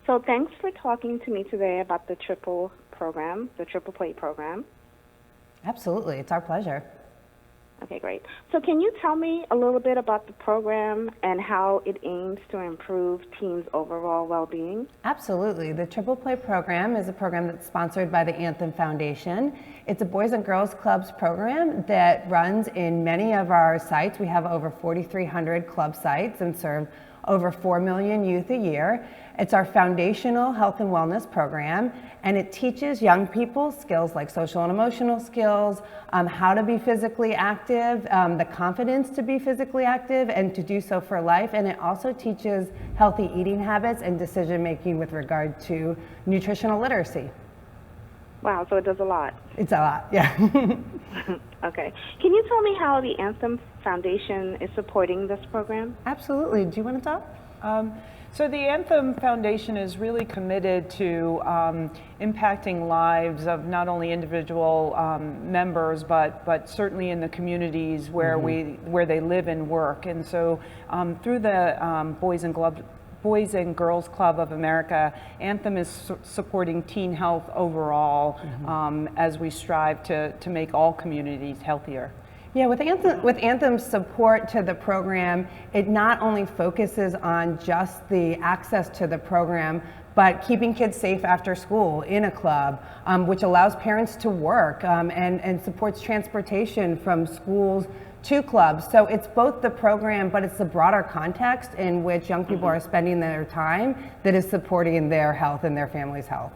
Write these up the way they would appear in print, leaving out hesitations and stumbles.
So thanks for talking to me today about the triple play program. Absolutely, it's our pleasure. Okay, great. So can you tell me a little bit about the program and how it aims to improve teens' overall well-being? Absolutely. The Triple Play program is a program that's sponsored by the Anthem Foundation. It's a Boys and Girls Clubs program that runs in many of our sites. We have over 4,300 club sites and serve over 4 million youth a year. It's our foundational health and wellness program, and it teaches young people skills like social and emotional skills, how to be physically active, the confidence to be physically active and to do so for life. And it also teaches healthy eating habits and decision making with regard to nutritional literacy. Wow, so it does a lot. It's a lot, yeah. Okay. Can you tell me how the Anthem Foundation is supporting this program? Absolutely. Do you want to talk? So the Anthem Foundation is really committed to impacting lives of not only individual members, but certainly in the communities where where they live and work. And so through the Boys and Girls Club of America, Anthem is supporting teen health overall as we strive to make all communities healthier. Yeah, with Anthem's support to the program, it not only focuses on just the access to the program, but keeping kids safe after school in a club, which allows parents to work and supports transportation from schools to clubs. So it's both the program, but it's the broader context in which young people are spending their time that is supporting their health and their family's health.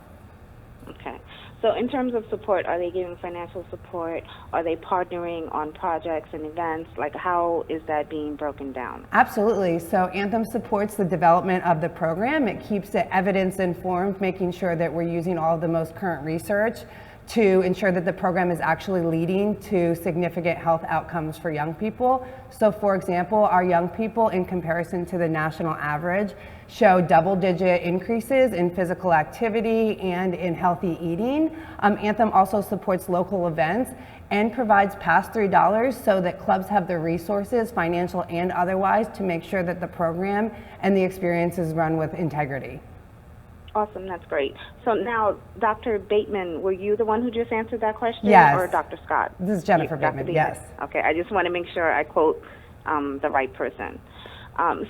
Okay. So in terms of support, are they giving financial support? Are they partnering on projects and events? Like, how is that being broken down? Absolutely. So Anthem supports the development of the program. It keeps it evidence informed, making sure that we're using all of the most current research to ensure that the program is actually leading to significant health outcomes for young people. So for example, our young people, in comparison to the national average, show double-digit increases in physical activity and in healthy eating. Anthem also supports local events and provides pass-through dollars so that clubs have the resources, financial and otherwise, to make sure that the program and the experience is run with integrity. Awesome, that's great. So now, Dr. Bateman, were you the one who just answered that question? Yes. Or Dr. Scott? This is Jennifer Bateman, yes. Okay, I just want to make sure I quote the right person.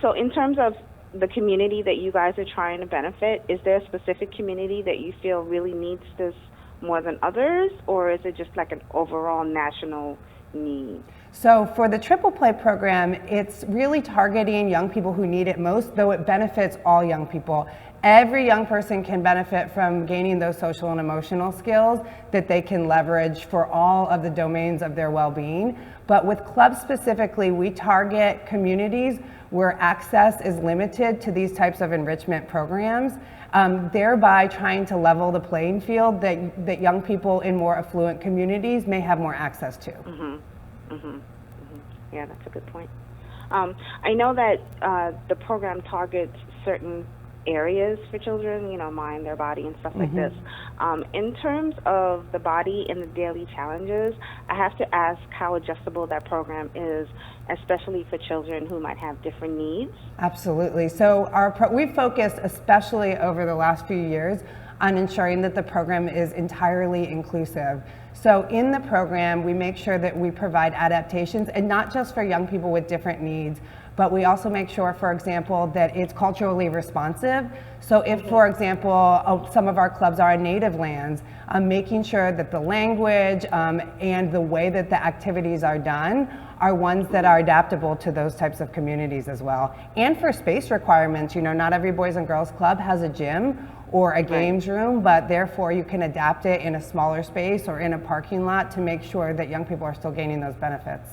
So in terms of the community that you guys are trying to benefit, is there a specific community that you feel really needs this more than others, or is it just like an overall national need? So for the Triple Play program, it's really targeting young people who need it most, though it benefits all young people. Every young person can benefit from gaining those social and emotional skills that they can leverage for all of the domains of their well-being. But with clubs specifically, we target communities where access is limited to these types of enrichment programs, thereby trying to level the playing field that young people in more affluent communities may have more access to. Yeah, that's a good point. I know that the program targets certain areas for children, you know, mind, their body, and stuff like this. In terms of the body and the daily challenges, I have to ask how adjustable that program is, especially for children who might have different needs. Absolutely. So we've focused, especially over the last few years, on ensuring that the program is entirely inclusive. So in the program, we make sure that we provide adaptations, and not just for young people with different needs, but we also make sure, for example, that it's culturally responsive. So if, for example, some of our clubs are in native lands, making sure that the language and the way that the activities are done are ones that are adaptable to those types of communities as well. And for space requirements, you know, not every Boys and Girls Club has a gym or a games room, but therefore you can adapt it in a smaller space or in a parking lot to make sure that young people are still gaining those benefits.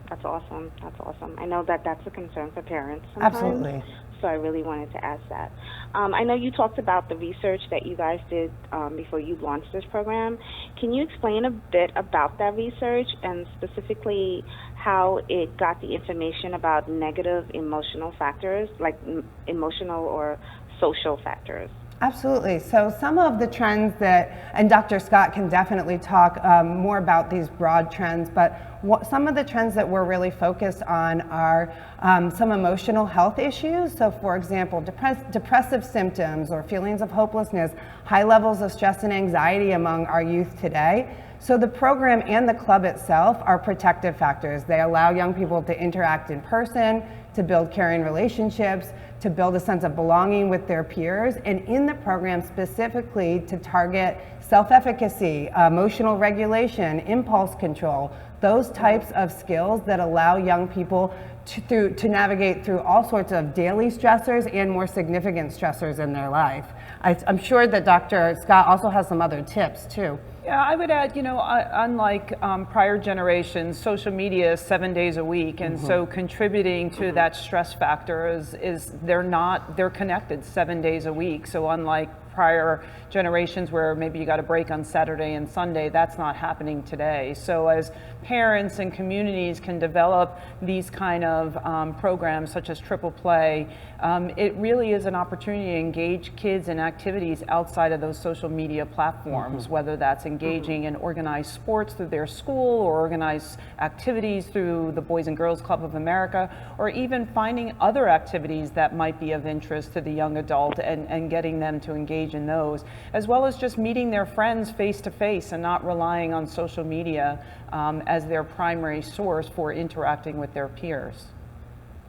That's awesome. That's awesome. I know that that's a concern for parents sometimes. Absolutely. So I really wanted to ask that. I know you talked about the research that you guys did before you launched this program. Can you explain a bit about that research and specifically how it got the information about negative emotional factors, like emotional or social factors? Absolutely. So some of the trends that, and Dr. Scott can definitely talk more about these broad trends, but some of the trends that we're really focused on are some emotional health issues. So for example, depressive symptoms or feelings of hopelessness, high levels of stress and anxiety among our youth today. So the program and the club itself are protective factors. They allow young people to interact in person, to build caring relationships, to build a sense of belonging with their peers, and in the program specifically to target self-efficacy, emotional regulation, impulse control, those types of skills that allow young people to navigate through all sorts of daily stressors and more significant stressors in their life. I'm sure that Dr. Scott also has some other tips too. Yeah, I would add, unlike prior generations, social media is 7 days a week, and so contributing to that stress factor is they're connected 7 days a week. So unlike prior generations where maybe you got a break on Saturday and Sunday, that's not happening today. So as parents and communities can develop these kind of programs such as Triple Play, it really is an opportunity to engage kids in activities outside of those social media platforms, whether that's engaging in organized sports through their school or organized activities through the Boys and Girls Club of America, or even finding other activities that might be of interest to the young adult and getting them to engage in those, as well as just meeting their friends face to face and not relying on social media as their primary source for interacting with their peers.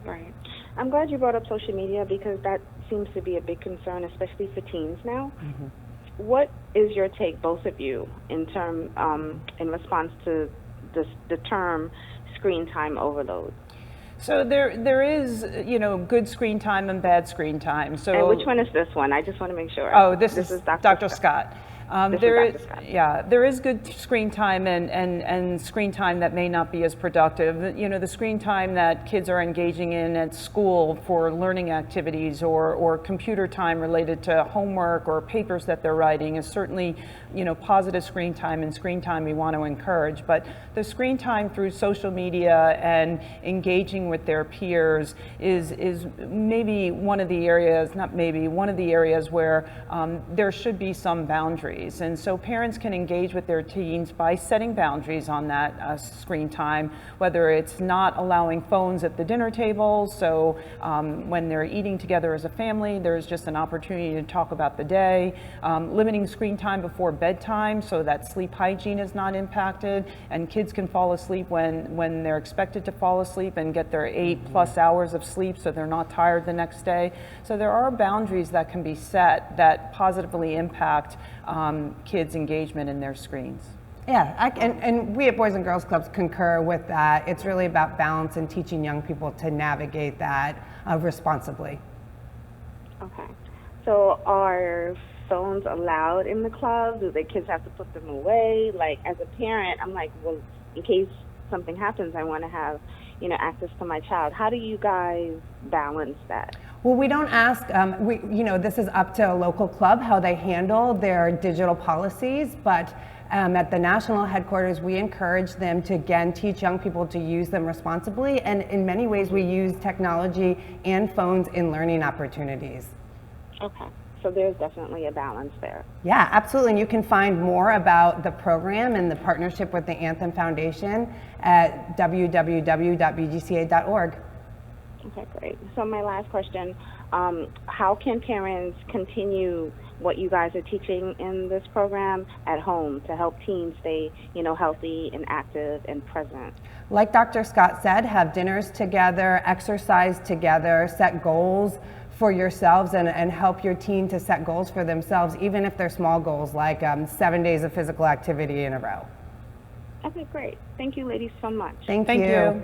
Right. I'm glad you brought up social media because that seems to be a big concern, especially for teens now. What is your take, both of you, in response to the term screen time overload? So there is, good screen time and bad screen time. So and which one is this one? I just want to make sure. Oh, this is Dr. Scott. There is good screen time and screen time that may not be as productive. The screen time that kids are engaging in at school for learning activities or computer time related to homework or papers that they're writing is certainly, positive screen time and screen time we want to encourage. But the screen time through social media and engaging with their peers is maybe one of the areas, not maybe, one of the areas where there should be some boundaries. And so parents can engage with their teens by setting boundaries on that screen time, whether it's not allowing phones at the dinner table. So when they're eating together as a family, there's just an opportunity to talk about the day, limiting screen time before bedtime so that sleep hygiene is not impacted and kids can fall asleep when they're expected to fall asleep and get their 8+ hours of sleep so they're not tired the next day. So there are boundaries that can be set that positively impact kids' engagement in their screens. Yeah, and we at Boys and Girls Clubs concur with that. It's really about balance and teaching young people to navigate that responsibly. Okay. So are phones allowed in the club? Do the kids have to put them away? Like, as a parent, I'm like, well, in case something happens, I want to have, access to my child. How do you guys balance that? Well, we don't ask, this is up to a local club how they handle their digital policies, but at the national headquarters, we encourage them to, again, teach young people to use them responsibly, and in many ways, we use technology and phones in learning opportunities. Okay, so there's definitely a balance there. Yeah, absolutely, and you can find more about the program and the partnership with the Anthem Foundation at www.bgca.org. Okay, great. So my last question, how can parents continue what you guys are teaching in this program at home to help teens stay, healthy and active and present? Like Dr. Scott said, have dinners together, exercise together, set goals for yourselves and help your teen to set goals for themselves, even if they're small goals like 7 days of physical activity in a row. Okay, great. Thank you, ladies, so much. Thank you.